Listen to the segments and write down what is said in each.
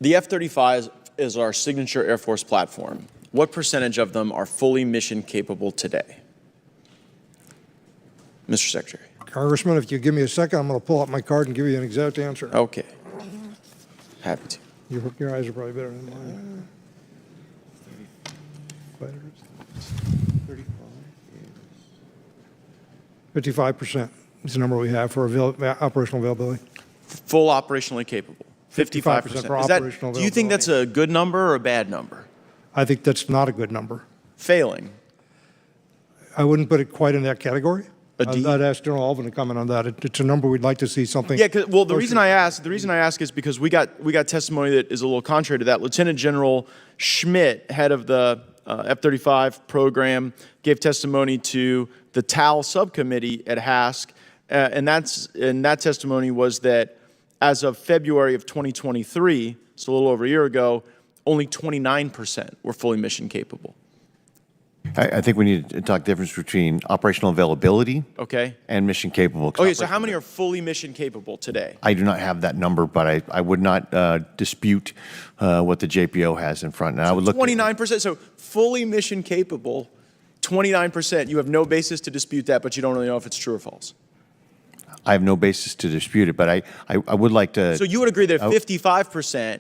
The F-35 is our signature Air Force platform. What percentage of them are fully mission capable today? Mr. Secretary. Congressman, if you give me a second, I'm going to pull up my card and give you an exact answer. Okay. Happy to. Your eyes are probably better than mine. 55% is the number we have for operational availability. Full operationally capable. 55%. for operational availability. Do you think that's a good number or a bad number? I think that's not a good number. Failing. I wouldn't put it quite in that category. A D? I'd ask General Alvin to comment on that. It's a number we'd like to see something. Yeah, well, the reason I ask is because we got testimony that is a little contrary to that. Lieutenant General Schmidt, head of the F-35 program, gave testimony to the TAL subcommittee at HASC, and that testimony was that as of February of 2023, so a little over a year ago, only 29% were fully mission capable. I think we need to talk the difference between operational availability and mission capable. Okay, so how many are fully mission capable today? I do not have that number, but I would not dispute what the JPO has in front. And I would look 29%, so fully mission capable, 29%. You have no basis to dispute that, but you don't really know if it's true or false. I have no basis to dispute it, but I would like to. So you would agree that 55%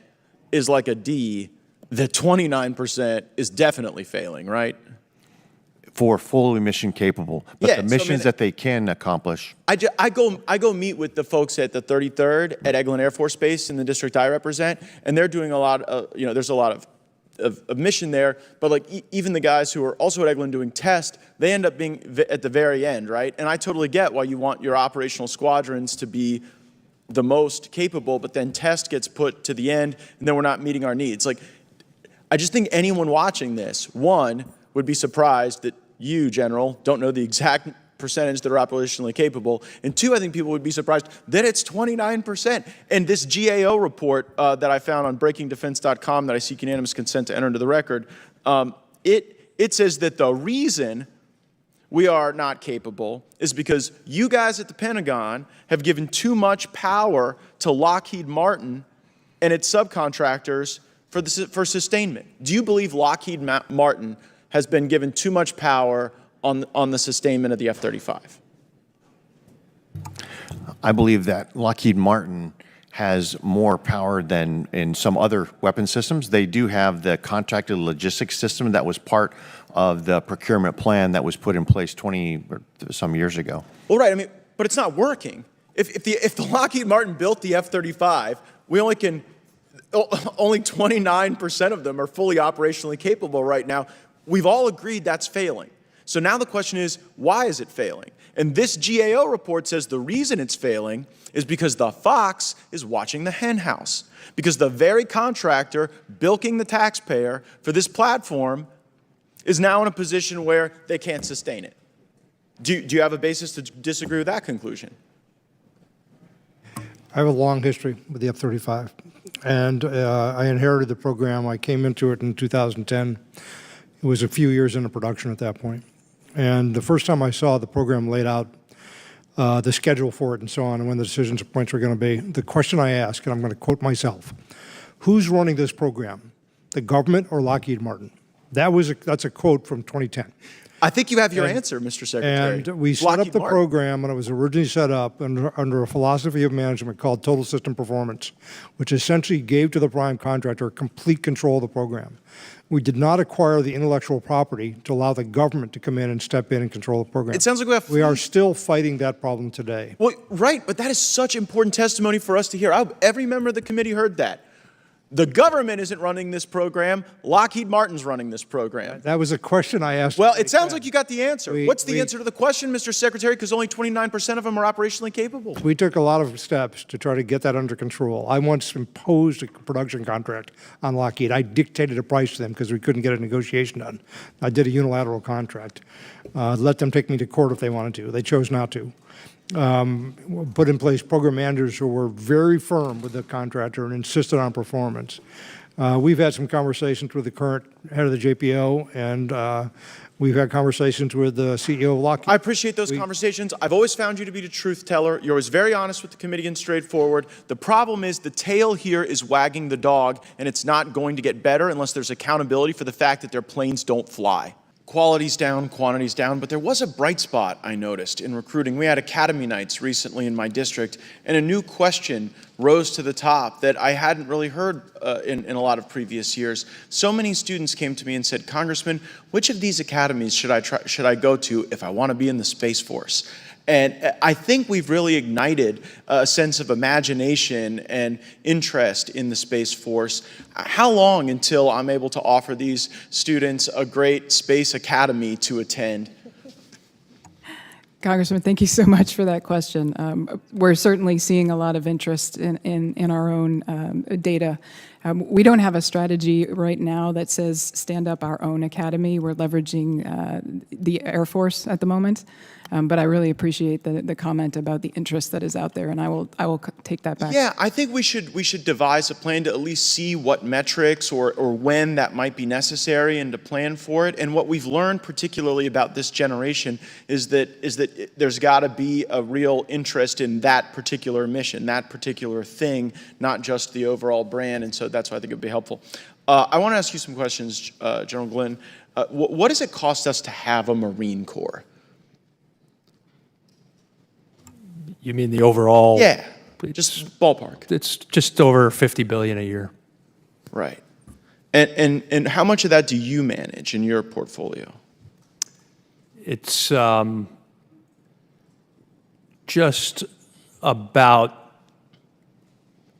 is like a D, that 29% is definitely failing, right? For fully mission capable, but the missions that they can accomplish. I go meet with the folks at the 33rd at Eglin Air Force Base in the district I represent, and they're doing a lot of, there's a lot of mission there, but like even the guys who are also at Eglin doing test, they end up being at the very end, right? And I totally get why you want your operational squadrons to be the most capable, but then test gets put to the end, and then we're not meeting our needs. Like, I just think anyone watching this, one, would be surprised that you, General, don't know the exact percentage that are operationally capable. And two, I think people would be surprised that it's 29%. And this GAO report that I found on breakingdefense.com that I seek unanimous consent to enter into the record, it says that the reason we are not capable is because you guys at the Pentagon have given too much power to Lockheed Martin and its subcontractors for sustainment. Do you believe Lockheed Martin has been given too much power on the sustainment of the F-35? I believe that Lockheed Martin has more power than in some other weapon systems. They do have the contracted logistics system that was part of the procurement plan that was put in place 20 or some years ago. Well, right, I mean, but it's not working. If the Lockheed Martin built the F-35, only 29% of them are fully operationally capable right now. We've all agreed that's failing. So now the question is, why is it failing? And this GAO report says the reason it's failing is because the fox is watching the hen house. Because the very contractor bilking the taxpayer for this platform is now in a position where they can't sustain it. Do you have a basis to disagree with that conclusion? I have a long history with the F-35, and I inherited the program. I came into it in 2010. It was a few years into production at that point. And the first time I saw the program laid out, the schedule for it and so on, and when the decisions and points were going to be, the question I asked, and I'm going to quote myself, who's running this program, the government or Lockheed Martin? That's a quote from 2010. I think you have your answer, Mr. Secretary. And we set up the program, and it was originally set up under a philosophy of management called total system performance, which essentially gave to the prime contractor complete control of the program. We did not acquire the intellectual property to allow the government to come in and step in and control the program. It sounds like we are still fighting that problem today. Well, right, but that is such important testimony for us to hear. Every member of the committee heard that. The government isn't running this program. Lockheed Martin's running this program. That was a question I asked. Well, it sounds like you got the answer. What's the answer to the question, Mr. Secretary? Because only 29% of them are operationally capable. We took a lot of steps to try to get that under control. I once imposed a production contract on Lockheed. I dictated a price to them because we couldn't get a negotiation done. I did a unilateral contract. Let them take me to court if they wanted to. They chose not to. Put in place program managers who were very firm with the contractor and insisted on performance. We've had some conversations with the current head of the JPO, and We've had conversations with the CEO of Lockheed. I appreciate those conversations. I've always found you to be the truth teller. You're always very honest with the committee and straightforward. The problem is the tail here is wagging the dog, and it's not going to get better unless there's accountability for the fact that their planes don't fly. Quality's down, quantity's down, but there was a bright spot I noticed in recruiting. We had Academy Nights recently in my district, and a new question rose to the top that I hadn't really heard in a lot of previous years. So many students came to me and said, Congressman, which of these academies should I go to if I want to be in the Space Force? And I think we've really ignited a sense of imagination and interest in the Space Force. How long until I'm able to offer these students a great space academy to attend? Congressman, thank you so much for that question. We're certainly seeing a lot of interest in our own data. We don't have a strategy right now that says stand up our own academy. We're leveraging the Air Force at the moment. But I really appreciate the comment about the interest that is out there, and I will take that back. Yeah, I think we should devise a plan to at least see what metrics or when that might be necessary and to plan for it. And what we've learned, particularly about this generation, is that there's got to be a real interest in that particular mission, that particular thing, not just the overall brand. And so that's why I think it would be helpful. I want to ask you some questions, General Glynn. What does it cost us to have a Marine Corps? You mean the overall? Yeah, just ballpark. It's just over $50 billion a year. Right. And how much of that do you manage in your portfolio? It's just about,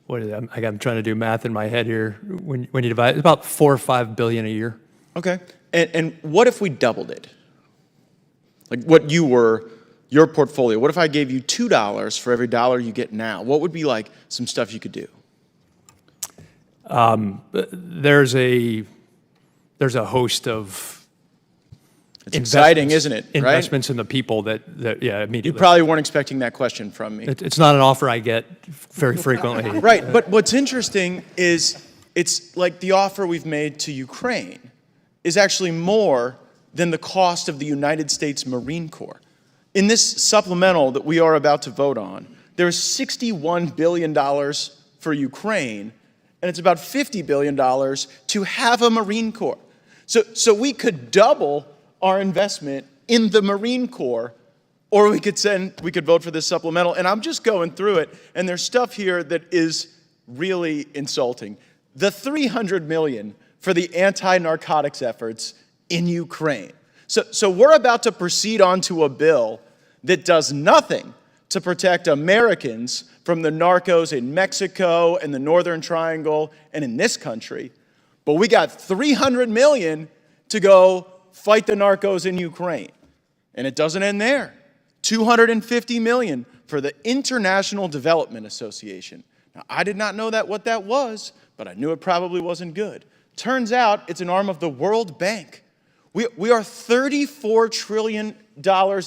what is it? I'm trying to do math in my head here. When you divide, it's about $4 or $5 billion a year. Okay. And what if we doubled it? Like what your portfolio. What if I gave you $2 for every dollar you get now? What would be like some stuff you could do? There's a host of It's exciting, isn't it? Right? Investments in the people that yeah, immediately. You probably weren't expecting that question from me. It's not an offer I get very frequently. Right, but what's interesting is it's like the offer we've made to Ukraine is actually more than the cost of the United States Marine Corps. In this supplemental that we are about to vote on, there is $61 billion for Ukraine, and it's about $50 billion to have a Marine Corps. So we could double our investment in the Marine Corps, or we could vote for this supplemental. And I'm just going through it, and there's stuff here that is really insulting. The $300 million for the anti-narcotics efforts in Ukraine. So we're about to proceed onto a bill that does nothing to protect Americans from the narcos in Mexico and the Northern Triangle and in this country. But we got $300 million to go fight the narcos in Ukraine. And it doesn't end there. $250 million for the International Development Association. Now, I did not know what that was, but I knew it probably wasn't good. Turns out it's an arm of the World Bank. We are $34 trillion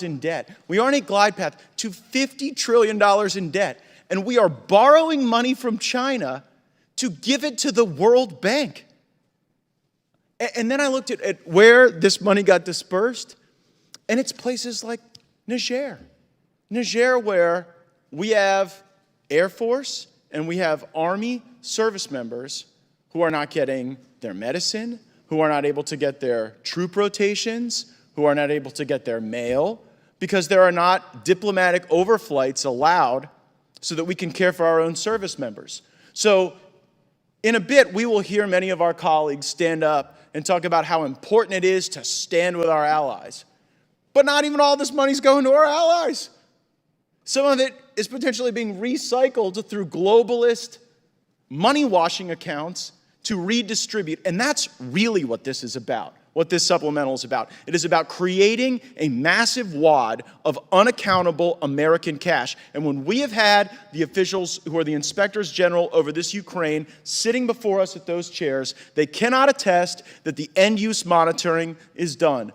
in debt. We are on a glide path to $50 trillion in debt. And we are borrowing money from China to give it to the World Bank. And then I looked at where this money got dispersed, and it's places like Niger. Niger, where we have Air Force and we have Army service members who are not getting their medicine, who are not able to get their troop rotations, who are not able to get their mail, because there are not diplomatic overflights allowed so that we can care for our own service members. So in a bit, we will hear many of our colleagues stand up and talk about how important it is to stand with our allies. But not even all this money's going to our allies. Some of it is potentially being recycled through globalist money washing accounts to redistribute. And that's really what this is about, what this supplemental is about. It is about creating a massive wad of unaccountable American cash. And when we have had the officials who are the inspectors general over this Ukraine sitting before us at those chairs, they cannot attest that the end-use monitoring is done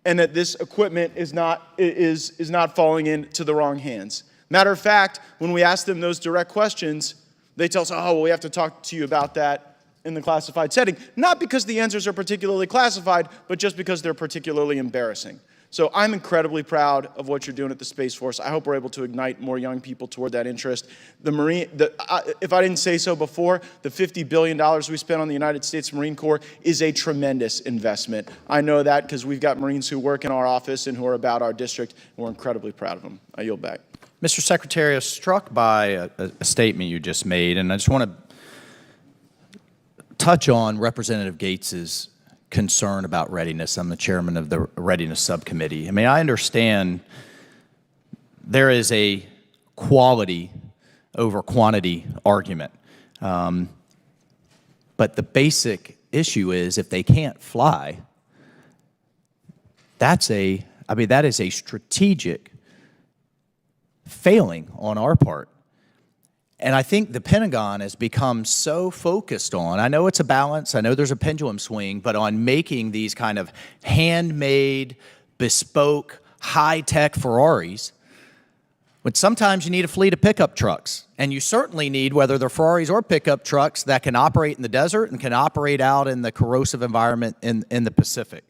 and that this equipment is not falling into the wrong hands. Matter of fact, when we ask them those direct questions, they tell us, oh, well, we have to talk to you about that in the classified setting, not because the answers are particularly classified, but just because they're particularly embarrassing. So I'm incredibly proud of what you're doing at the Space Force. I hope we're able to ignite more young people toward that interest. If I didn't say so before, the $50 billion we spent on the United States Marine Corps is a tremendous investment. I know that because we've got Marines who work in our office and who are about our district, and we're incredibly proud of them. I yield back. Mr. Secretary, I was struck by a statement you just made, and I just want to touch on Representative Gates's concern about readiness. I'm the chairman of the Readiness Subcommittee. I mean, I understand there is a quality over quantity argument, but the basic issue is if they can't fly, that is a strategic failing on our part. And I think the Pentagon has become so focused on, I know it's a balance, I know there's a pendulum swing, but on making these kind of handmade, bespoke, high-tech Ferraris, but sometimes you need a fleet of pickup trucks. And you certainly need, whether they're Ferraris or pickup trucks, that can operate in the desert and can operate out in the corrosive environment in the Pacific.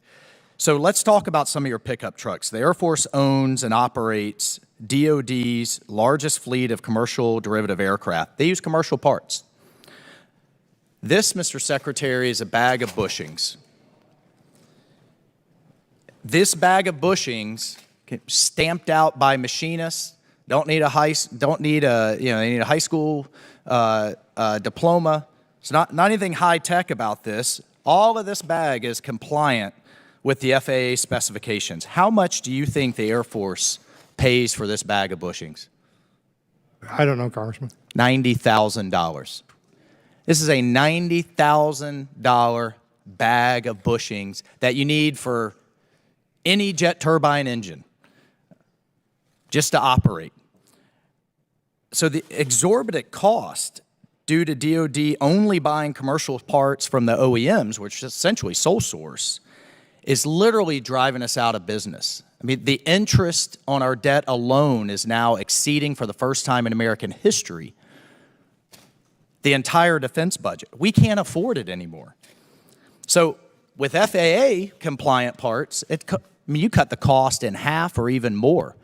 So let's talk about some of your pickup trucks. The Air Force owns and operates DOD's largest fleet of commercial derivative aircraft. They use commercial parts. This, Mr. Secretary, is a bag of bushings. This bag of bushings, stamped out by machinists, they need a high school diploma. It's not anything high tech about this. All of this bag is compliant with the FAA specifications. How much do you think the Air Force pays for this bag of bushings? I don't know, Congressman. $90,000. This is a $90,000 bag of bushings that you need for any jet turbine engine just to operate. So the exorbitant cost due to DOD only buying commercial parts from the OEMs, which is essentially sole source, is literally driving us out of business. I mean, the interest on our debt alone is now exceeding, for the first time in American history, the entire defense budget. We can't afford it anymore. So with FAA compliant parts, you cut the cost in half or even more.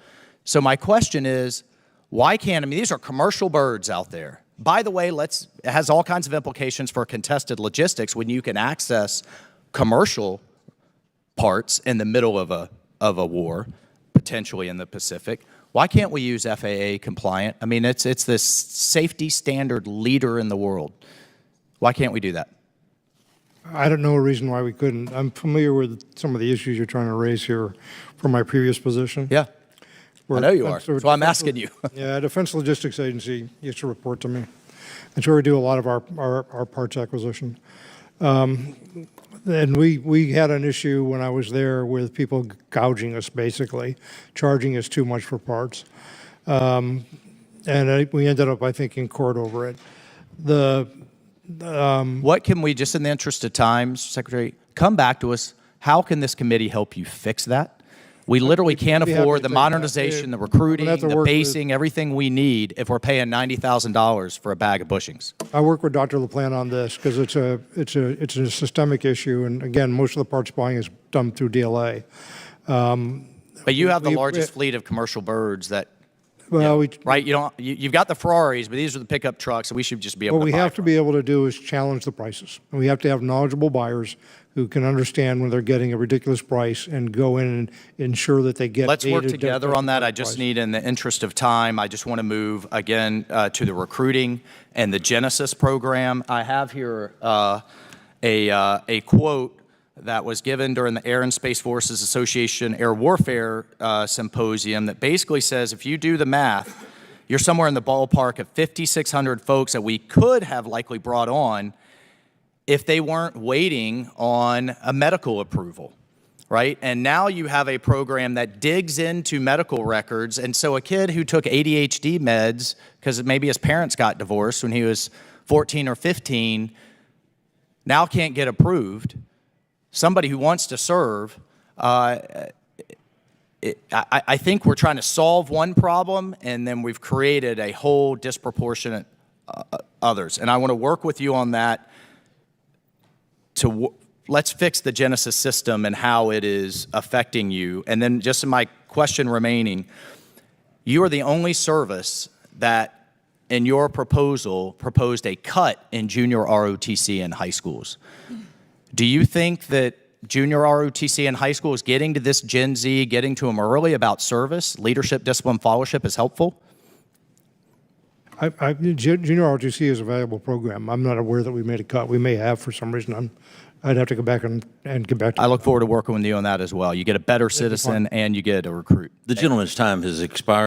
So my question is, why can't, these are commercial birds out there. By the way, it has all kinds of implications for contested logistics when you can access commercial parts in the middle of a war, potentially in the Pacific. Why can't we use FAA compliant? I mean, it's this safety standard leader in the world. Why can't we do that? I don't know a reason why we couldn't. I'm familiar with some of the issues you're trying to raise here from my previous position. Yeah, I know you are. That's why I'm asking you. Yeah, Defense Logistics Agency used to report to me. That's where we do a lot of our parts acquisition. And we had an issue when I was there with people gouging us, basically, charging us too much for parts. And we ended up, I think, in court over it. What can we, just in the interest of time, Secretary, come back to us? How can this committee help you fix that? We literally can't afford the modernization, the recruiting, the basing, everything we need if we're paying $90,000 for a bag of bushings. I work with Dr. LaPlante on this because it's a systemic issue, and again, most of the parts buying is done through DLA. But you have the largest fleet of commercial birds that. Well, right? You've got the Ferraris, but these are the pickup trucks, and we should just be able to buy. What we have to be able to do is challenge the prices. And we have to have knowledgeable buyers who can understand when they're getting a ridiculous price and go in and ensure that they get. Let's work together on that. I just need, in the interest of time, I just want to move again to the recruiting and the Genesis program. I have here a quote that was given during the Air and Space Forces Association Air Warfare Symposium that basically says if you do the math, you're somewhere in the ballpark of 5,600 folks that we could have likely brought on if they weren't waiting on a medical approval, right? And now you have a program that digs into medical records, and so a kid who took ADHD meds because maybe his parents got divorced when he was 14 or 15 now can't get approved. Somebody who wants to serve, I think we're trying to solve one problem, and then we've created a whole disproportionate others. And I want to work with you on that. let's fix the Genesis system and how it is affecting you. And then just my question remaining, you are the only service that in your proposal proposed a cut in junior ROTC in high schools. Do you think that junior ROTC in high school is getting to this Gen Z, getting to them early about service, leadership, discipline, followership is helpful? Junior ROTC is a valuable program. I'm not aware that we made a cut. We may have for some reason. I'd have to go back and get back to I you. look forward to working with you on that as well. You get a better citizen and you get a recruit. The gentleman's time has expired.